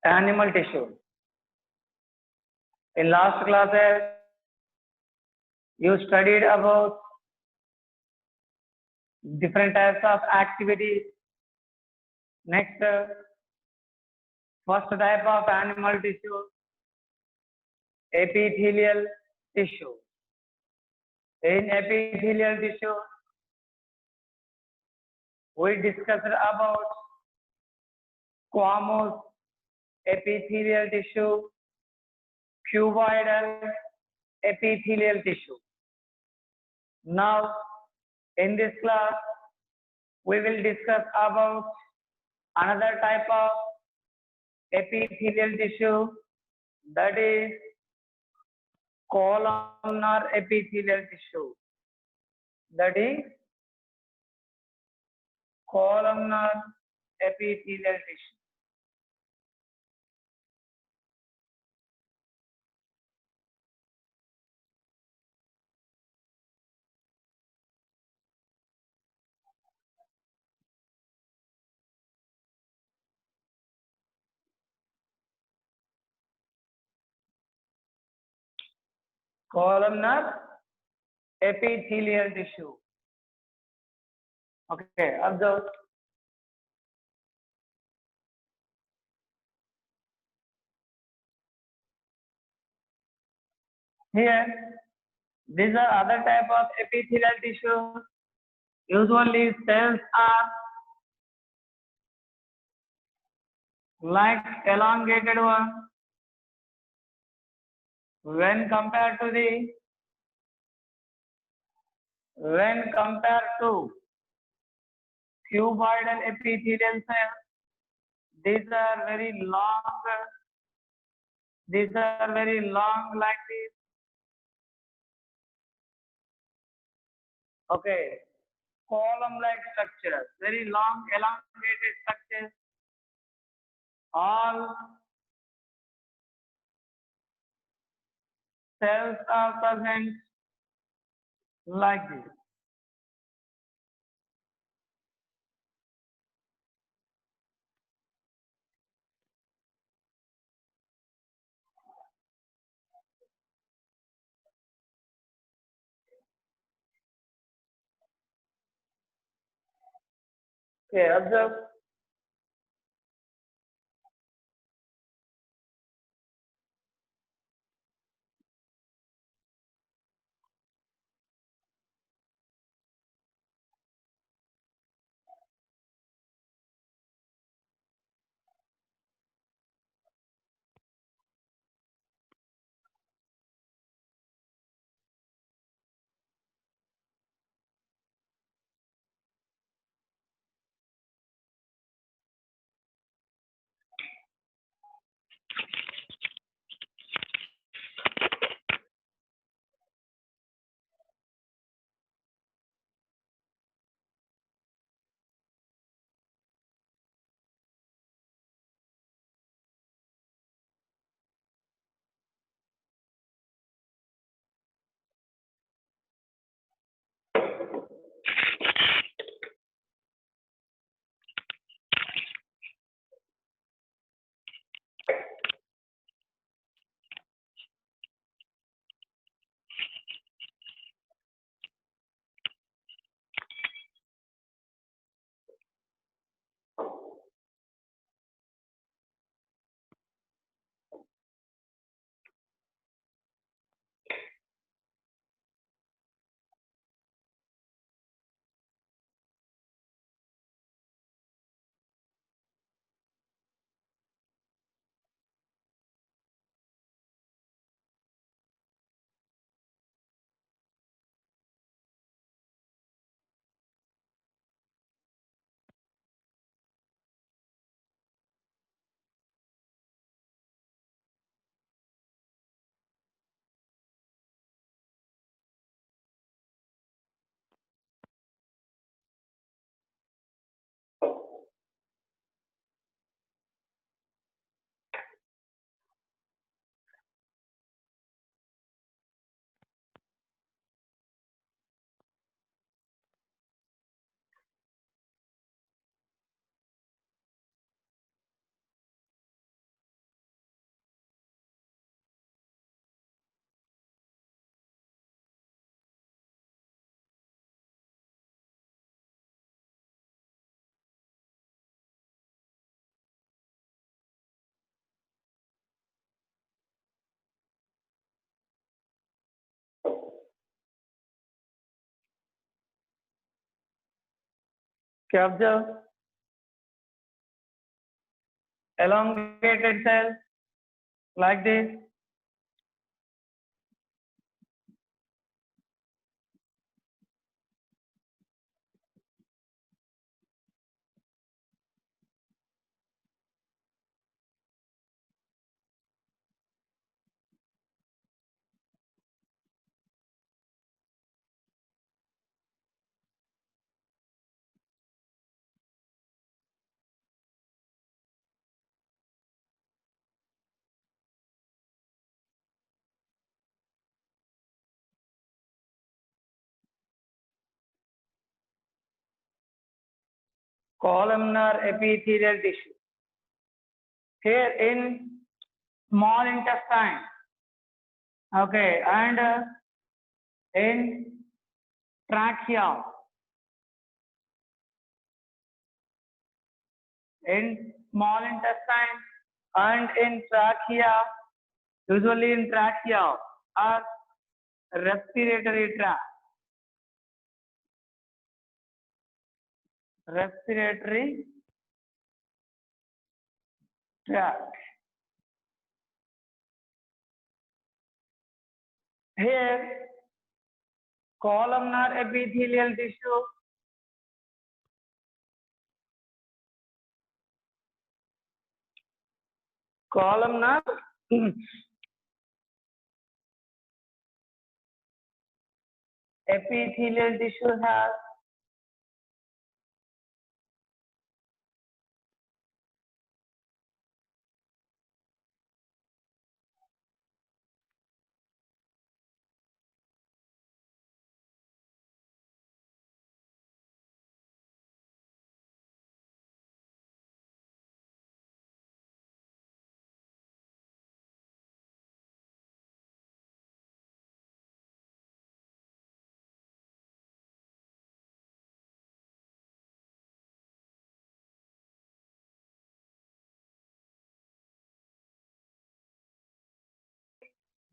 animal tissue. In last classes, you studied about different types of activities. Next, first type of animal tissue, epithelial tissue. In epithelial tissue, we discussed about squamous epithelial tissue, cuboidal epithelial tissue. Now, in this class, we will discuss about another type of epithelial tissue, that is columnar epithelial tissue. That is columnar epithelial tissue. Columnar epithelial tissue. Okay, observe. Here, these are other type of epithelial tissue. Usually cells are like elongated one when compared to cuboidal epithelial cells. These are very long like this. Okay, column-like structures, very long elongated structures. All cells are present like this. Okay, observe. Okay, observe. Elongated cells like this. Columnar epithelial tissue. Here in small intestine. Okay, and in trachea. In small intestine and in trachea, usually in trachea or respiratory tract. Respiratory tract. Here, columnar epithelial tissue. Columnar epithelial tissue has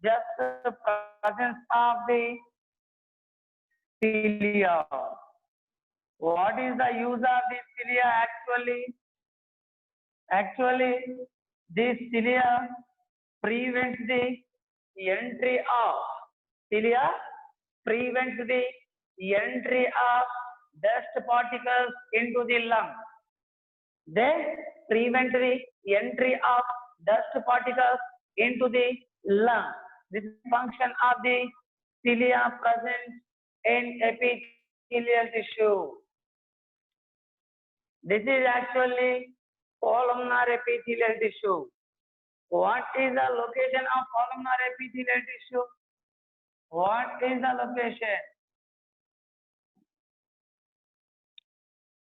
just the presence of the cilia. What is the use of this cilia actually? Actually, this cilia prevents the entry of cilia prevents the entry of dust particles into the lung. They prevent the entry of dust particles into the lung. This is the function of the cilia present in epithelial tissue. This is actually columnar epithelial tissue. What is the location of columnar epithelial tissue? What is the location?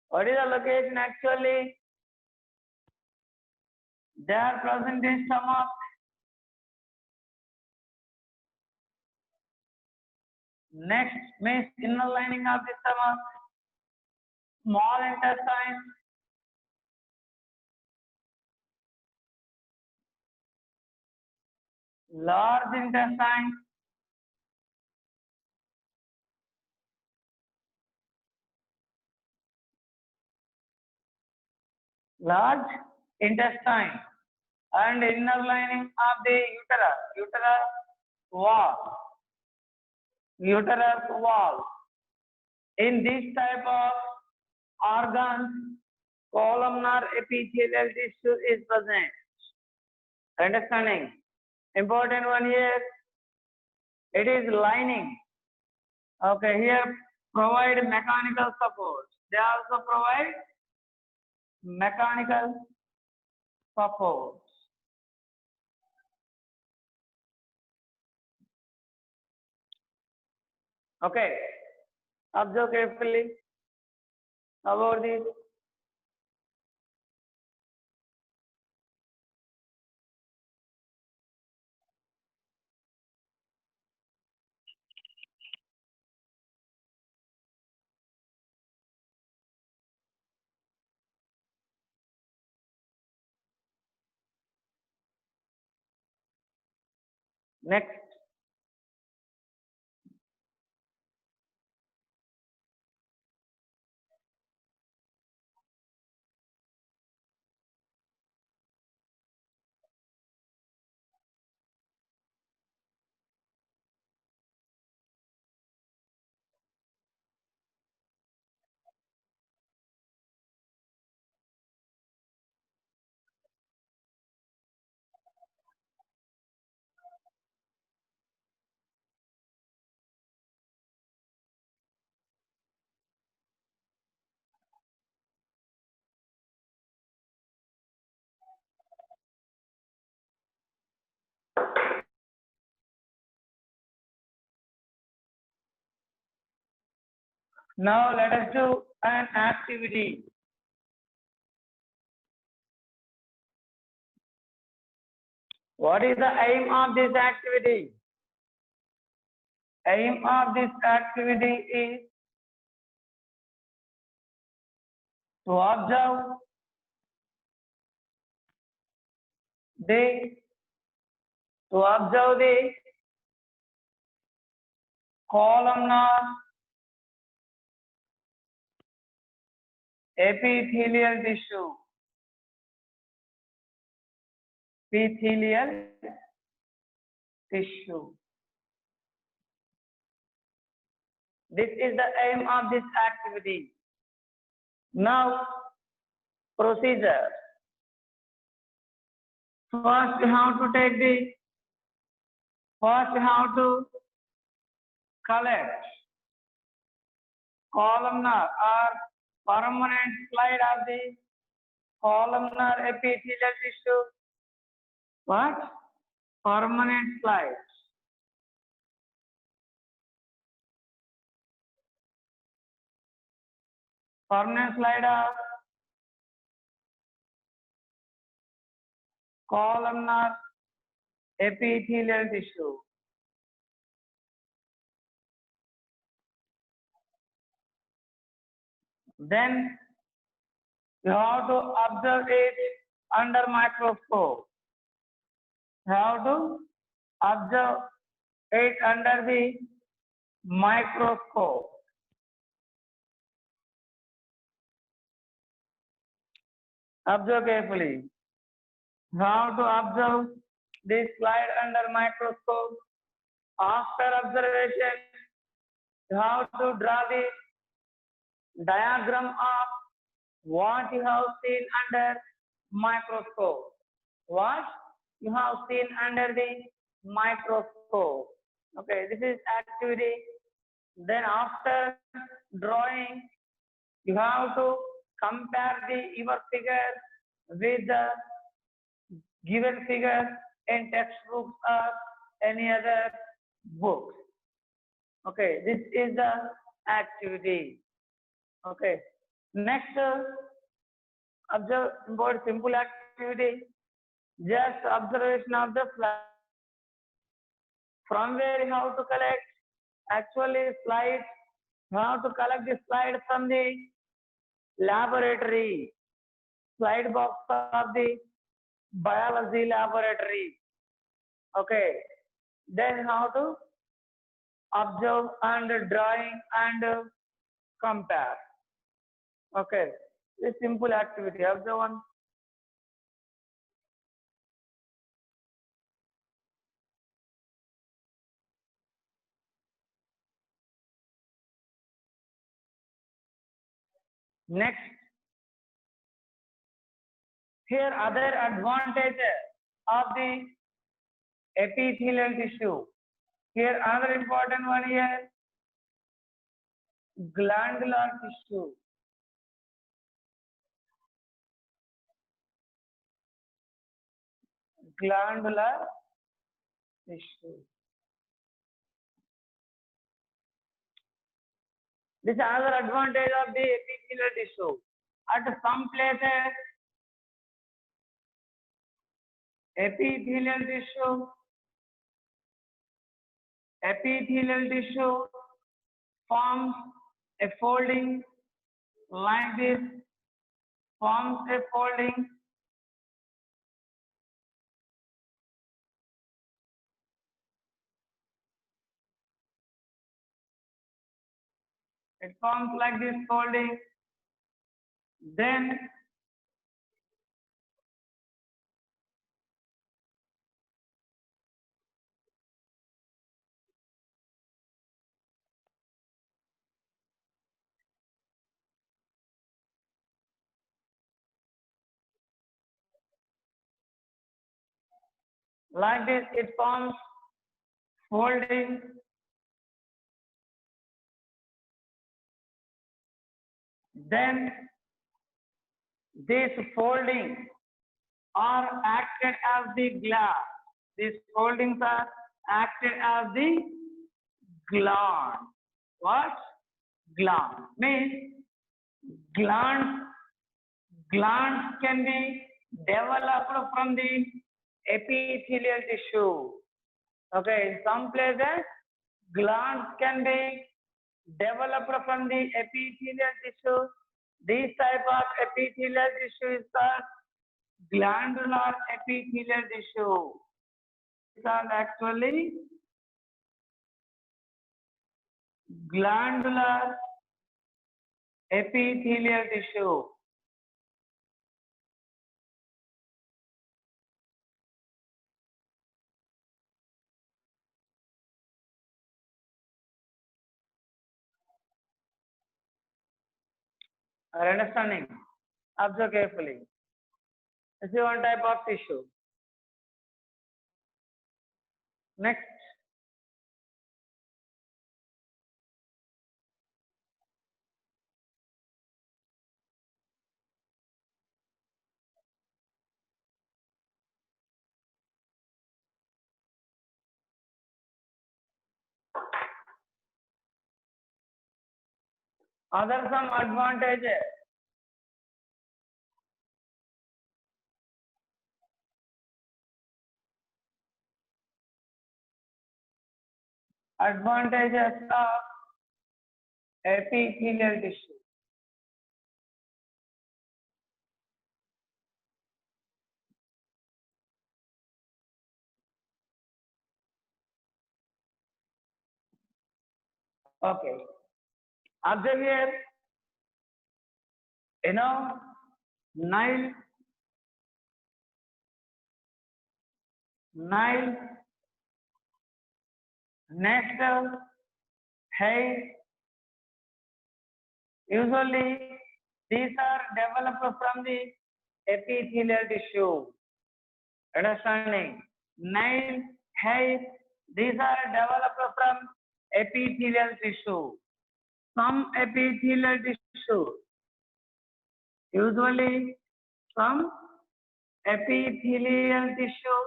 What is the location actually? They are present in stomach. Next means inner lining of the stomach, small intestine, large intestine, large intestine, and inner lining of the uterus wall, uterus wall. In this type of organs, columnar epithelial tissue is present. Understanding? Important one here. It is lining. Okay, here provide mechanical support. They also provide mechanical support. Okay, observe carefully about this. Next, Now let us do an activity. What is the aim of this activity? Aim of this activity is to observe the columnar epithelial tissue. Epithelial tissue. This is the aim of this activity. Now, procedure. First, you have to collect columnar or permanent slide of the columnar epithelial tissue. What? Permanent slide. Permanent slide of columnar epithelial tissue. Then you have to observe it under microscope. You have to observe it under the microscope. Observe carefully. You have to observe this slide under microscope. After observation, you have to draw the diagram of what you have seen under microscope. What you have seen under the microscope. Okay, this is activity. Then after drawing, you have to compare your figure with the given figure in textbooks or any other book. Okay, this is the activity. Okay, next observe about simple activity. Just observation of the slide. From where you have to collect actually slides. You have to collect the slide from the laboratory, slide box of the biology laboratory. Okay, then how to observe and drawing and compare. Okay, this simple activity. Observe one. Next, here other advantages of the epithelial tissue. Here another important one here, glandular tissue. Glandular tissue. This is another advantage of the epithelial tissue. At some places, epithelial tissue forms a folding like this, forms a folding. It forms like this folding. Then like this it forms folding. Then this folding are acted as the glass. These foldings are acted as the gland. What? Gland means glands can be developed from the epithelial tissue. Okay, in some places, glands can be developed from the epithelial tissue. This type of epithelial tissue is called glandular epithelial tissue. It's called actually glandular epithelial tissue. Are you understanding? Observe carefully. This is one type of tissue. Next, other some advantages. Advantages of epithelial tissue. Okay. Observe here, Nile, nectar, hay. Usually, these are developed from the epithelial tissue. Understanding? Nile, hay, these are developed from epithelial tissue. Some epithelial tissue, usually some epithelial tissue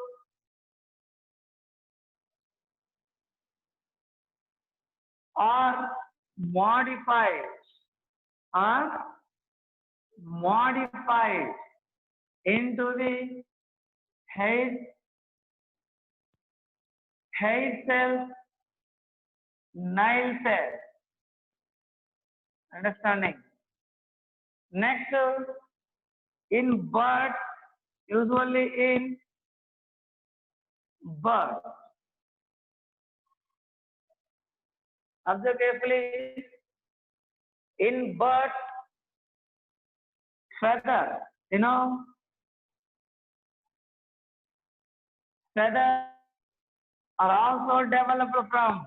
are modified into the hair cells, Nile cells. Understanding? Next, in birds, usually in birds. Observe carefully. In birds, feather, feathers are also developed from.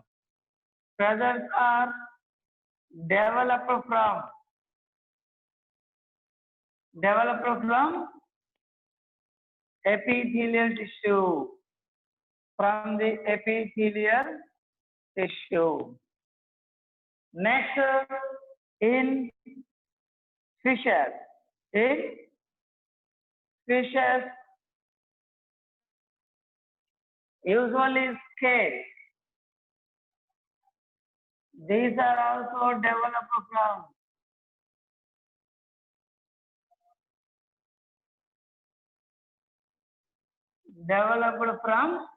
Feathers are developed from epithelial tissue. From the epithelial tissue. Next, in fishes. Usually scales. These are also developed from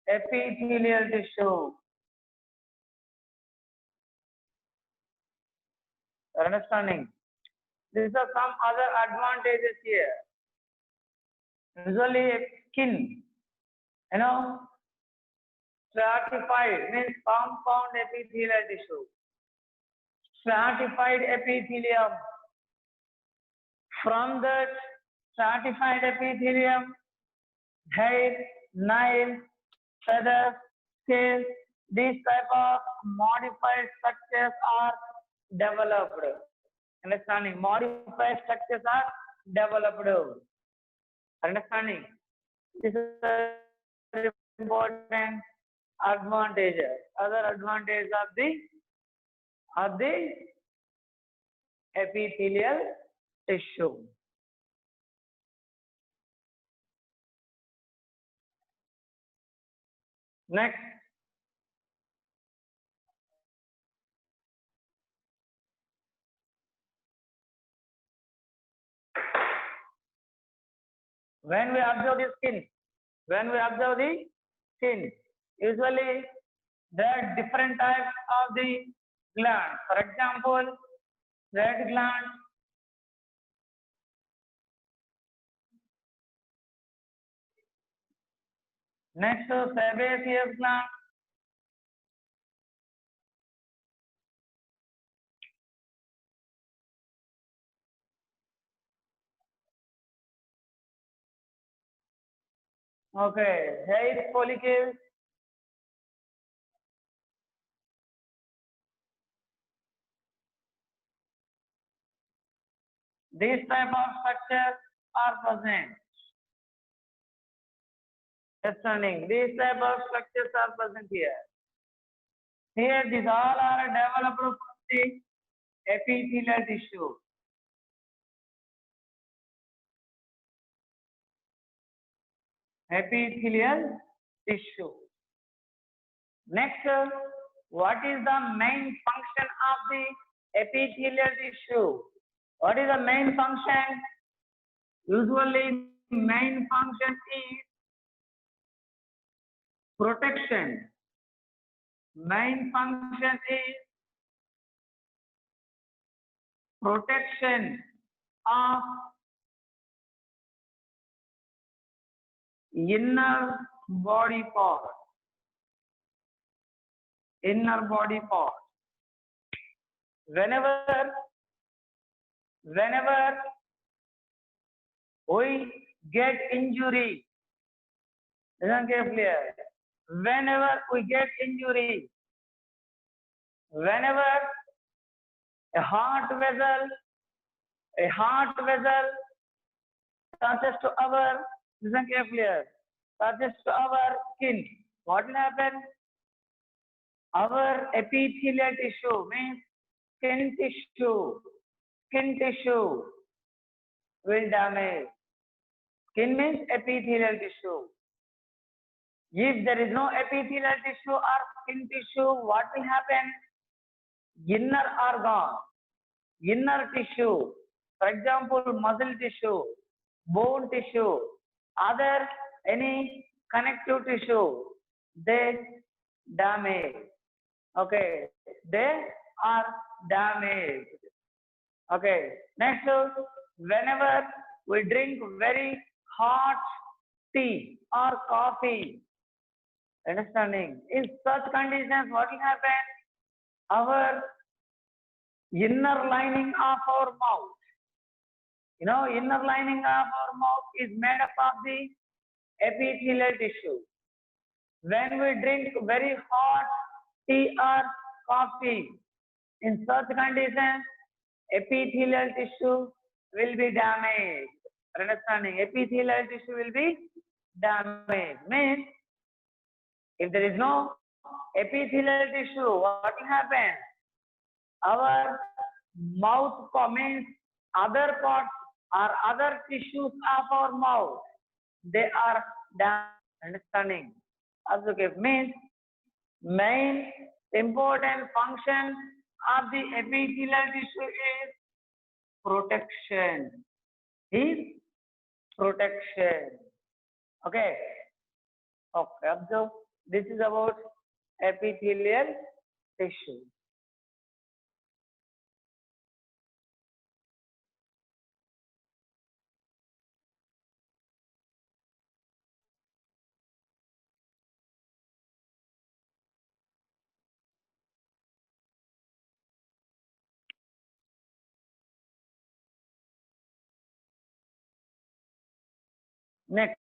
epithelial tissue. Understanding? These are some other advantages here. Usually skin, stratified means compound epithelial tissue. Stratified epithelium. From that stratified epithelium, hair, nails, feathers, scales, these type of modified structures are developed. Understanding? Modified structures are developed. Understanding? This is important advantages. Other advantages of the epithelial tissue. Next, When we observe the skin, usually there are different types of the glands. For example, sweat gland, next to sebaceous gland, okay, hair follicles, these type of structures are present. Understanding, these type of structures are present here. Here, these all are developed from the epithelial tissue. Epithelial tissue. Next, what is the main function of the epithelial tissue? What is the main function? Usually, main function is protection. Main function is protection of inner body part. Inner body part. Whenever we get injury, listen carefully. Whenever we get injury, whenever a heart vessel touches to our, listen carefully, touches to our skin, what will happen? Our epithelial tissue means skin tissue will damage. Skin means epithelial tissue. If there is no epithelial tissue or skin tissue, what will happen? Inner organ, inner tissue, for example, muscle tissue, bone tissue, other any connective tissue, they damage. Okay, they are damaged. Okay, next, whenever we drink very hot tea or coffee, understanding, in such conditions, what will happen? Our inner lining of our mouth, inner lining of our mouth is made up of the epithelial tissue. When we drink very hot tea or coffee, in such conditions, epithelial tissue will be damaged. Understanding? Epithelial tissue will be damaged. Means, if there is no epithelial tissue, what will happen? Our mouth means other parts or other tissues of our mouth, they are damaged. Understanding? Okay, means main important function of the epithelial tissue is protection. Protection. Okay. Okay. Observe. This is about epithelial tissue. Next.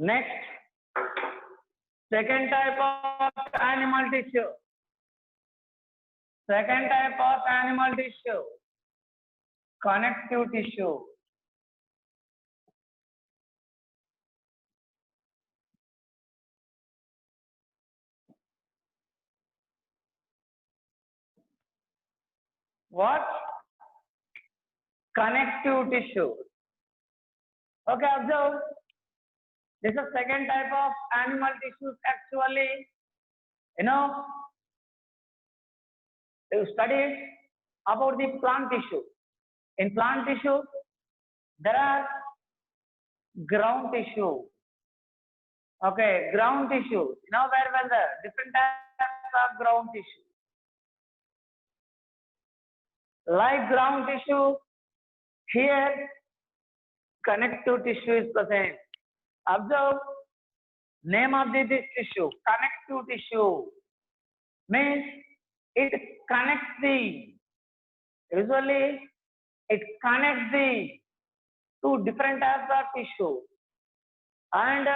Next, second type of animal tissue. Second type of animal tissue. connective tissue. What? Connective tissue. Okay, observe. This is second type of animal tissues. Actually, you know, you studied about the plant tissue. In plant tissue, there are ground tissue. Okay, ground tissue. You know very well the different types of ground tissue. Like ground tissue, here connective tissue is present. Observe name of this tissue. Connective tissue means it connects the, usually it connects the two different types of tissue and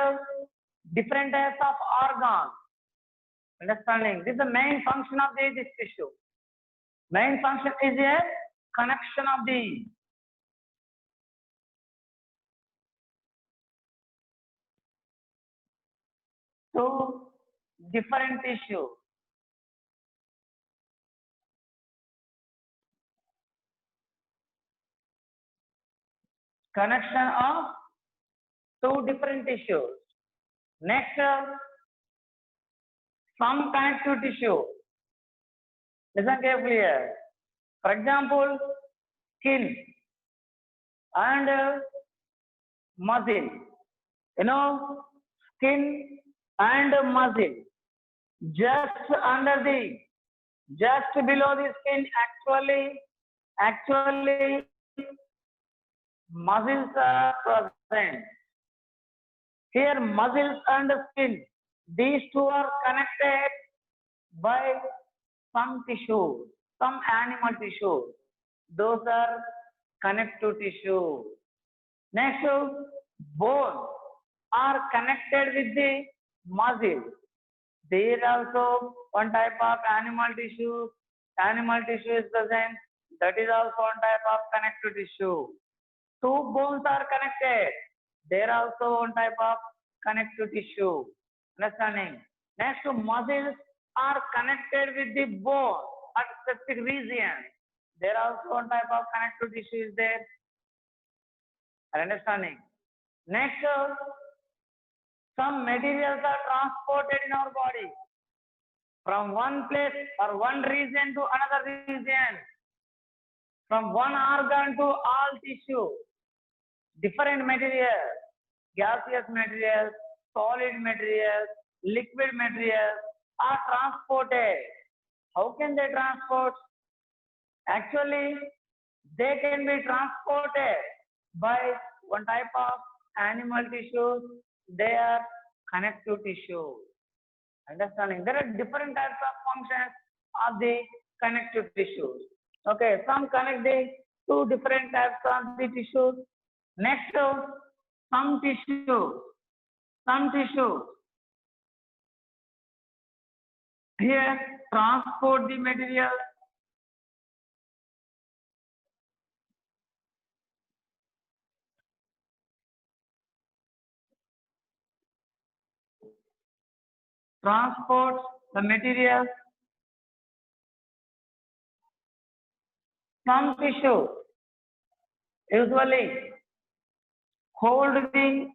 different types of organs. Understanding? This is the main function of this tissue. Main function is a connection of the two different tissue. Connection of two different tissues. Next, some connective tissue. Listen carefully here. For example, skin and muscle. You know, skin and muscle. Just under the, just below the skin, actually, muscles are present. Here, muscles and skin, these two are connected by some tissue, some animal tissue. Those are connective tissue. Next, bone are connected with the muscle. There also one type of animal tissue. Animal tissue is present. That is also one type of connective tissue. Two bones are connected. There also one type of connective tissue. Understanding? Next, muscles are connected with the bone at specific region. There also one type of connective tissue is there. Understanding? Next, some materials are transported in our body from one place or one region to another region, from one organ to all tissue. Different materials, gaseous materials, solid materials, liquid materials are transported. How can they transport? Actually, they can be transported by one type of animal tissues. They are connective tissue. Understanding? There are different types of functions of the connective tissues. Okay, some connect the two different types of the tissues. Next, some tissue here transport the material. Transport the material. Some tissue usually hold the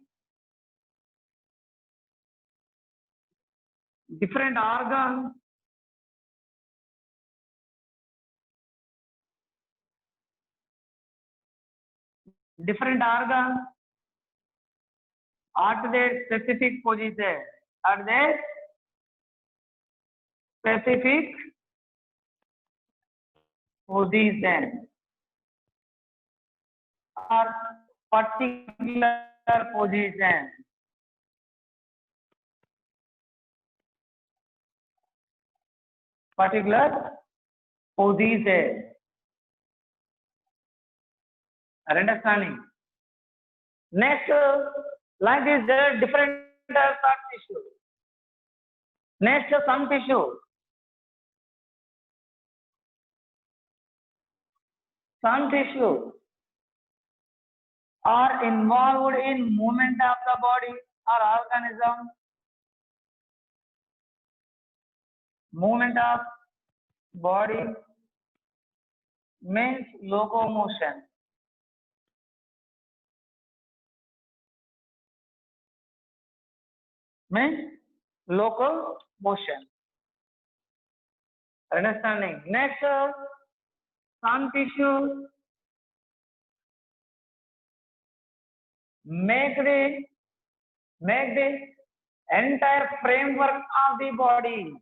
different organs. Different organs at their specific position. At their specific position or particular position. Particular position. Are understanding? Next, like this, there are different types of tissue. Next, some tissue. Some tissue are involved in movement of the body or organism. Movement of body means locomotion. Means locomotion. Understanding. Next, some tissues make the entire framework of the body.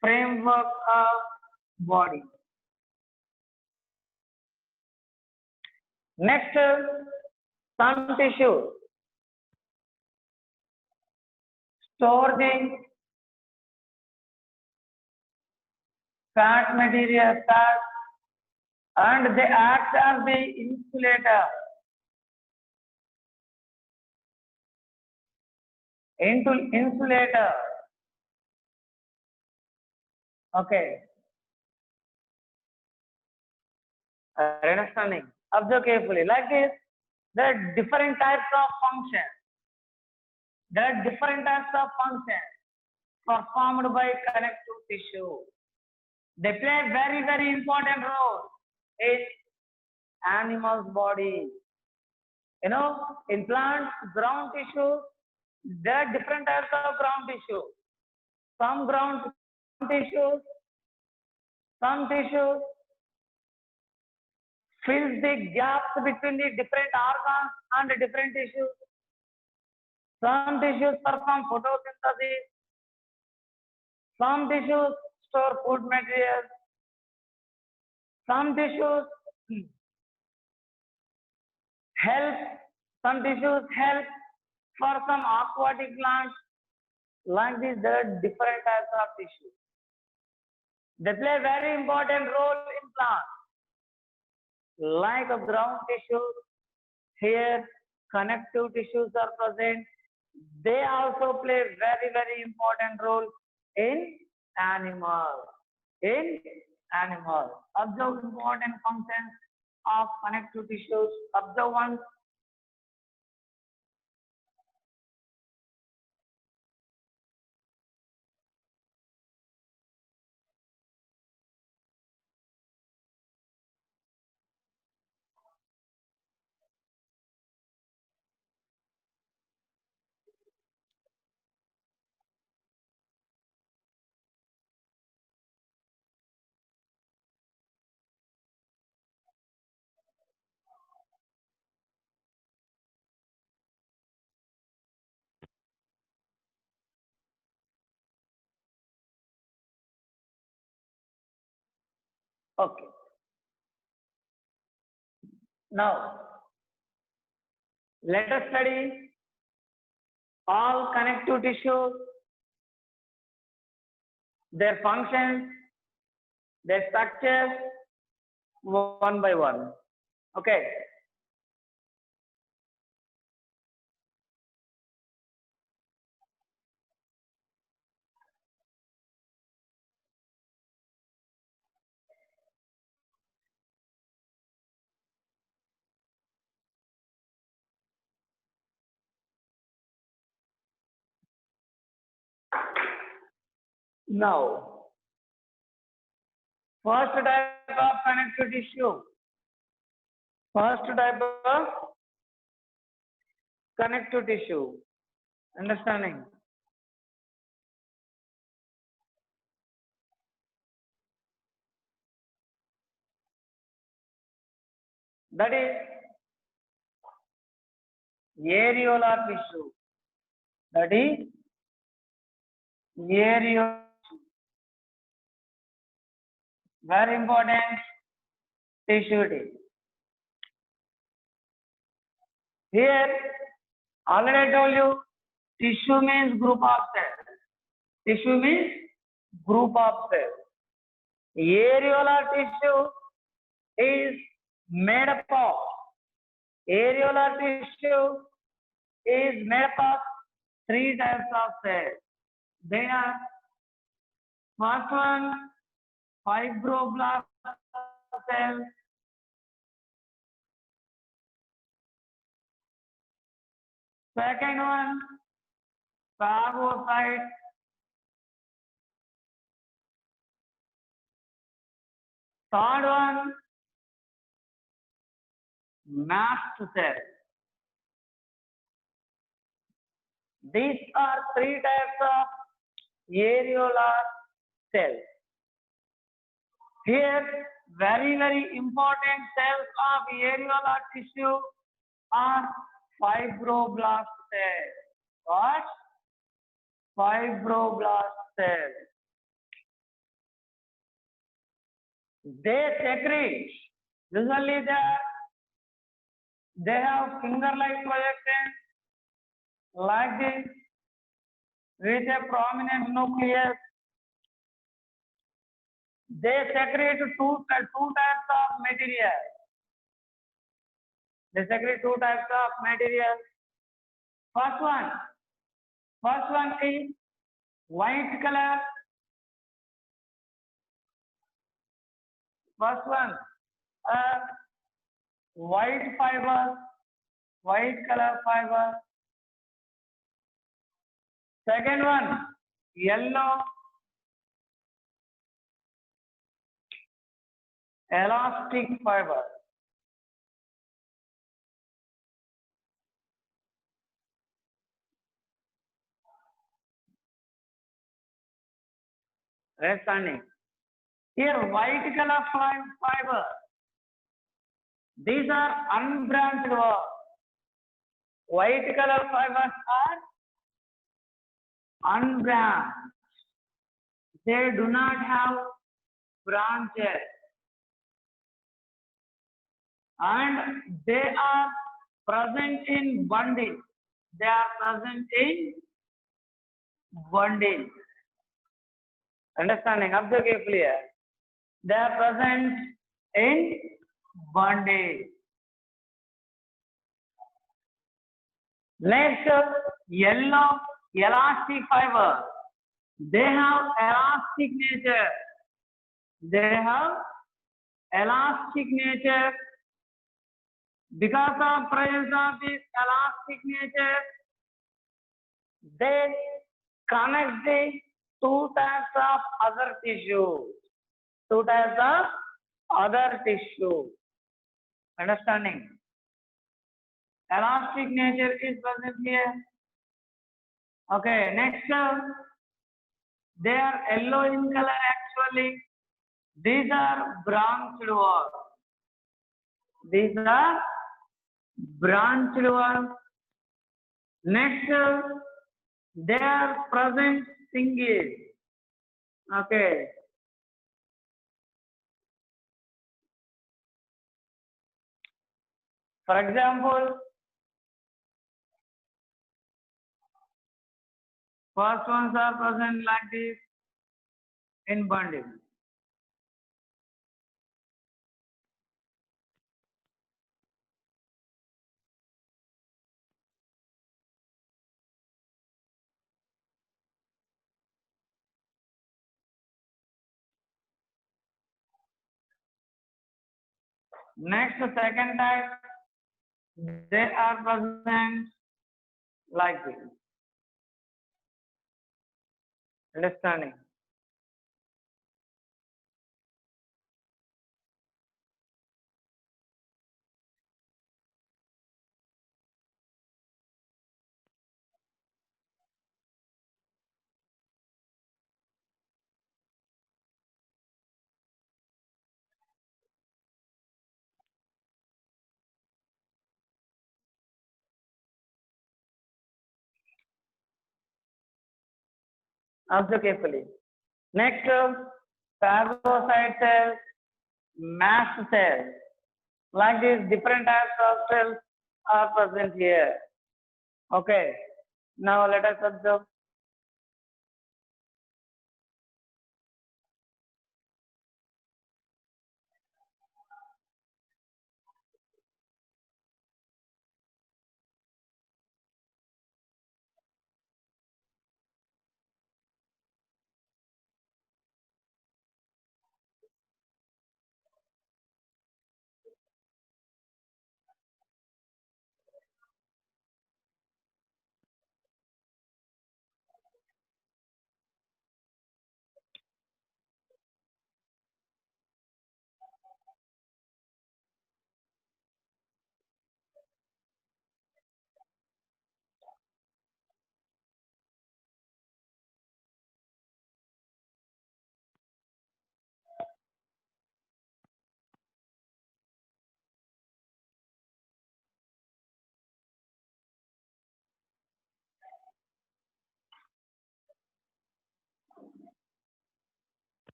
Framework of body. Next, some tissue store the fat material fat, and they act as the insulator. Insulator. Okay. Understanding. Observe carefully. Like this, there are different types of functions. There are different types of functions performed by connective tissue. They play a very, very important role in animal's body. You know, in plants, ground tissue, there are different types of ground tissue. Tissues, some tissues fills the gaps between the different organs and different tissues. Some tissues perform photosynthesis. Some tissues store food material. Some tissues help. Some tissues help for some aquatic plants. Like this, there are different types of tissues. They play a very important role in plants. Like a ground tissues, here connective tissues are present. They also play very, very important role in animals. Observe important functions of connective tissues. Observe one. Okay. Now, let us study all connective tissues, their functions, their structures, one by one. Okay. Now, first type of connective tissue. First type of connective tissue. Understanding? That is areolar tissue. That is areolar. Very important tissue it is. Here, already I told you, tissue means group of cells. Tissue means group of cells. Areolar tissue is made up of three types of cells. They are first one fibroblast cells. Second one, phagocytes. Third one, mast cells. These are three types of areolar cells. Here, very important cells of areolar tissue are fibroblast cells. What? Fibroblast cells. They secrete. Usually they have finger-like projection like this with a prominent nucleus. They secrete two types of material. They secrete two types of material. First one is white color. First one, white fiber, white color fiber. Second one, yellow, elastic fiber. Understanding? Here, white color fiber. These are unbranched ones. White color fibers are unbranched. They do not have branches. And they are present in bundles. They are present in bundles. Understanding? Observe carefully here. They are present in bundles. Next, yellow elastic fiber. They have elastic nature. They have elastic nature. Because of presence of this elastic nature, they connect the two types of other tissue. Two types of other tissue. Understanding? Elastic nature is present here. Okay, next, they are yellow in color actually. These are branched ones. These are branched ones. Next, they are present single. Okay. For example, first ones are present like this in bundle. Next, second type, they are present like this. Understanding? Observe carefully. Next, phagocyte cells, mast cells. Like this, different types of cells are present here. Okay. Now let us observe.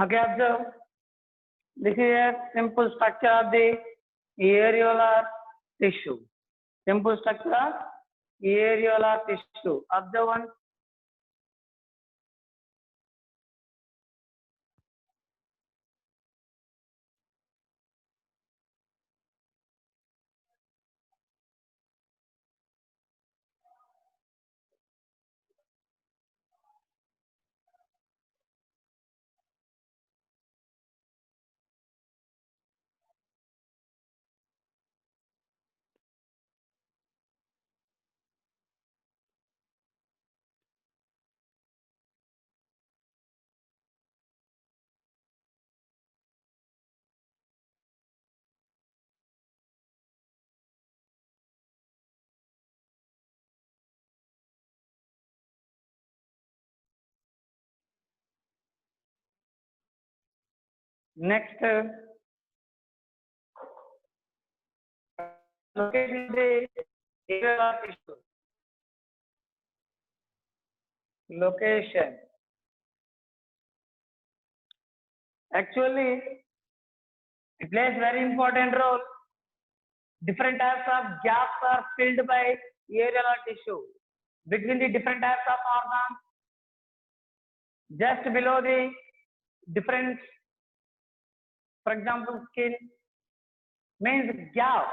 Okay, observe. This is a simple structure of the areolar tissue. Simple structure of areolar tissue. Observe one. Next, location of the areolar tissue. Location. Actually, it plays very important role. Different types of gaps are filled by areolar tissue between the different types of organs. Just below the different, for example, skin means gaps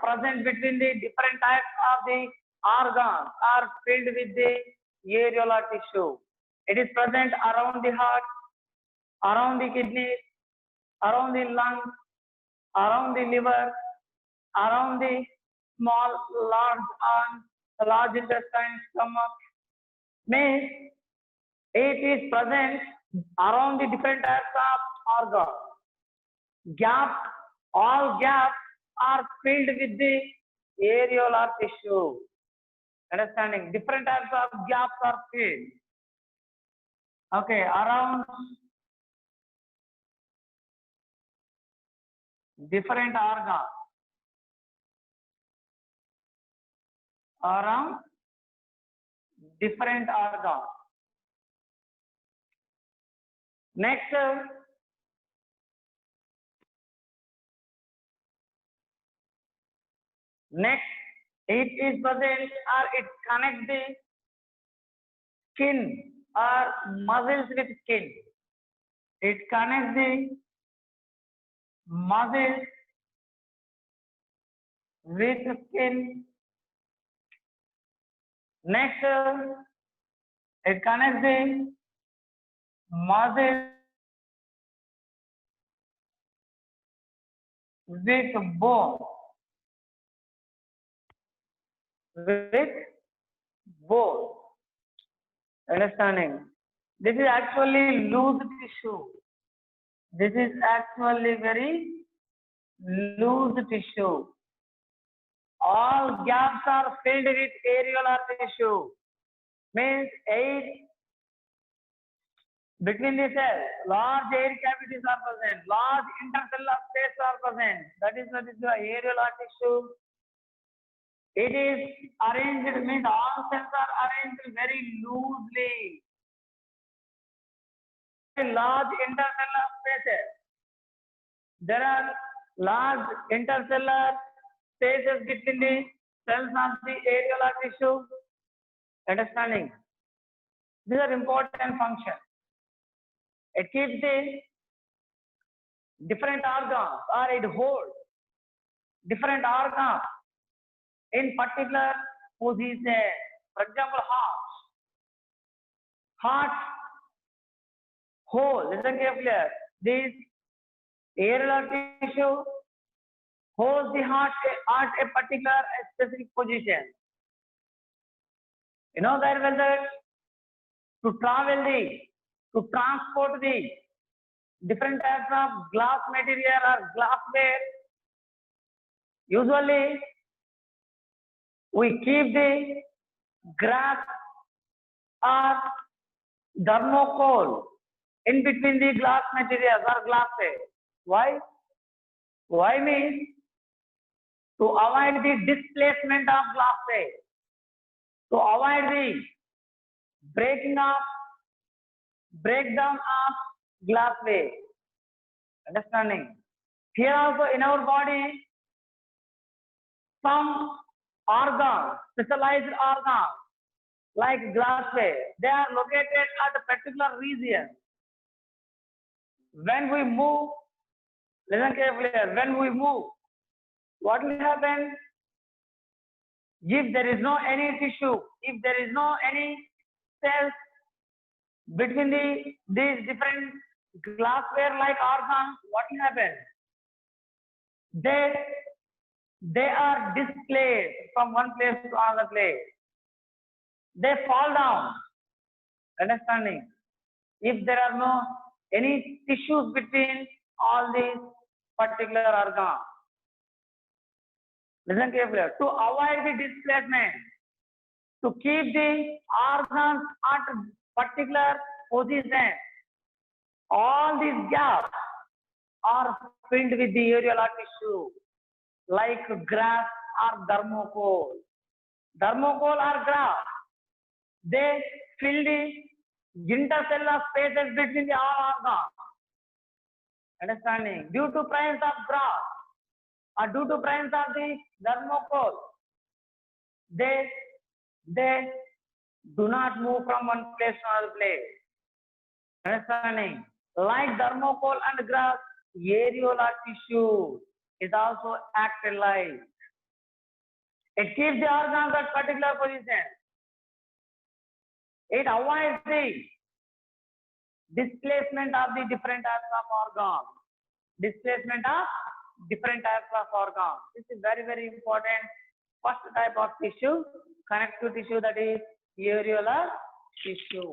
present between the different types of the organs are filled with the areolar tissue. It is present around the heart, around the kidneys, around the lungs, around the liver, around the small, large intestine, stomach. Means it is present around the different types of organs. All gaps are filled with the areolar tissue. Understanding? Different types of gaps are filled. Okay, around different organs. Around different organs. Next, it is present or it connects the skin or muscles with skin. It connects the muscles with skin. Next, it connects the muscles with bone. With bone. Understanding? This is actually loose tissue. This is actually very loose tissue. All gaps are filled with areolar tissue. Means air between the cells, large air cavities are present, large intercellular space are present. That is the areolar tissue. It is arranged, means all cells are arranged very loosely. Large intercellular spaces. There are large intercellular spaces between the cells of the areolar tissue. Understanding? These are important functions. It keeps the different organs or it holds different organs in particular position. For example, heart hold. Listen carefully. This areolar tissue holds the heart at a particular specific position. You know very well that to transport the different types of glass material or glassware, usually we keep the grass or thermocol in between the glass materials or glassware. Why? Why means to avoid the displacement of glassware, to avoid the breaking of breakdown of glassware. Understanding? Here also in our body, some organs, specialized organs, like glassware, they are located at a particular region. When we move, listen carefully, when we move, what will happen? If there is no any tissue, if there is no any cells between these different glassware like organs, what will happen? They are displaced from one place to another place. They fall down. Understanding? If there are no any tissues between all these particular organs. Listen carefully. To avoid the displacement, to keep the organs at particular position, all these gaps are filled with the areolar tissue, like grass or thermocol. Thermocol or grass, they fill the intercellular spaces between the all organs. Understanding? Due to presence of grass or due to presence of the thermocol, they do not move from one place to another place. Understanding? Like thermocol and grass, areolar tissue is also acted like. It keeps the organs at particular position. It avoids the displacement of the different types of organs. Displacement of different types of organs. This is very, very important. First type of tissue, connective tissue, that is areolar tissue.